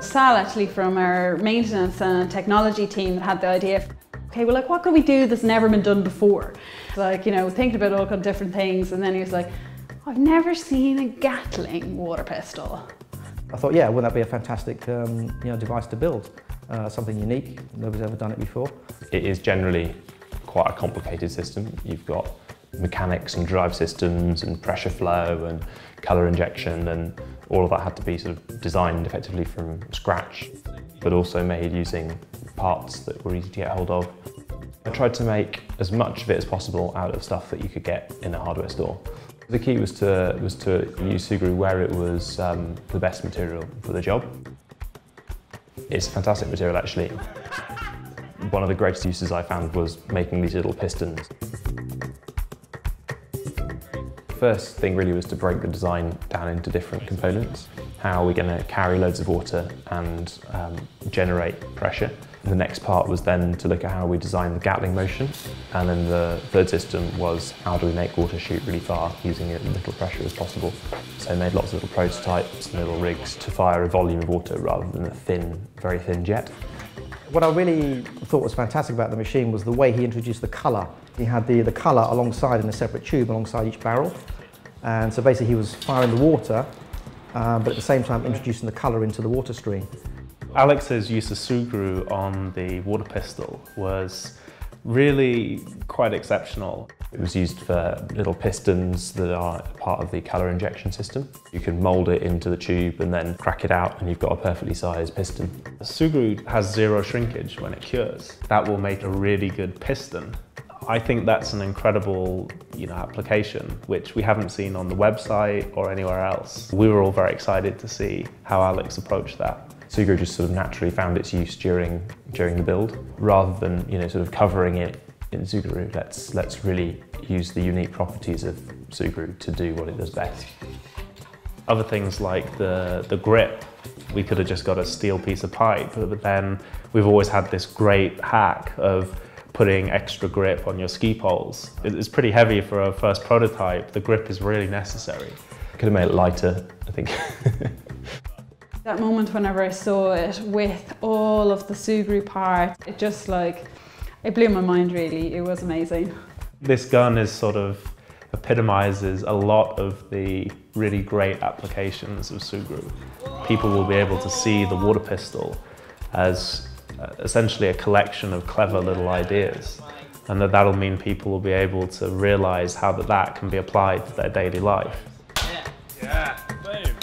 Sal, actually, from our maintenance and technology team, had the idea, okay, well, like, what could we do that's never been done before? Like, you know, thinking about all kind of different things, and then he was like, I've never seen a gatling water pistol. I thought, yeah, wouldn't that be a fantastic device to build? Something unique, nobody's ever done it before. It is generally quite a complicated system. You've got mechanics and drive systems and pressure flow and colour injection, and all of that had to be sort of designed effectively from scratch, but also made using parts that were easy to get hold of. I tried to make as much of it as possible out of stuff that you could get in a hardware store. The key was to use Sugru where it was the best material for the job. It's a fantastic material, actually. One of the greatest uses I found was making these little pistons. First thing really was to break the design down into different components. How are we going to carry loads of water and generate pressure? And the next part was then to look at how we design the gatling motion. And then the third system was how do we make water shoot really far using as little pressure as possible. So I made lots of little prototypes and little rigs to fire a volume of water rather than a thin, very thin jet. What I really thought was fantastic about the machine was the way he introduced the colour. He had the colour alongside in a separate tube alongside each barrel. And so basically he was firing the water, but at the same time introducing the colour into the water stream. Alex's use of Sugru on the water pistol was really quite exceptional. It was used for little pistons that are part of the colour injection system. You can mould it into the tube and then crack it out and you've got a perfectly sized piston. Sugru has zero shrinkage when it cures. That will make a really good piston. I think that's an incredible application which we haven't seen on the website or anywhere else. We were all very excited to see how Alex approached that. Sugru just sort of naturally found its use during the build. Rather than sort of covering it in Sugru, let's really use the unique properties of Sugru to do what it does best. Other things like the grip, we could have just got a steel piece of pipe, but then we've always had this great hack of putting extra grip on your ski poles. It's pretty heavy for a first prototype. The grip is really necessary. Could have made it lighter, I think. That moment whenever I saw it with all of the Sugru parts, it just it blew my mind really. It was amazing. This gun is sort of epitomizes a lot of the really great applications of Sugru. People will be able to see the water pistol as essentially a collection of clever little ideas, and that'll mean people will be able to realize how that can be applied to their daily life. Yeah, boom.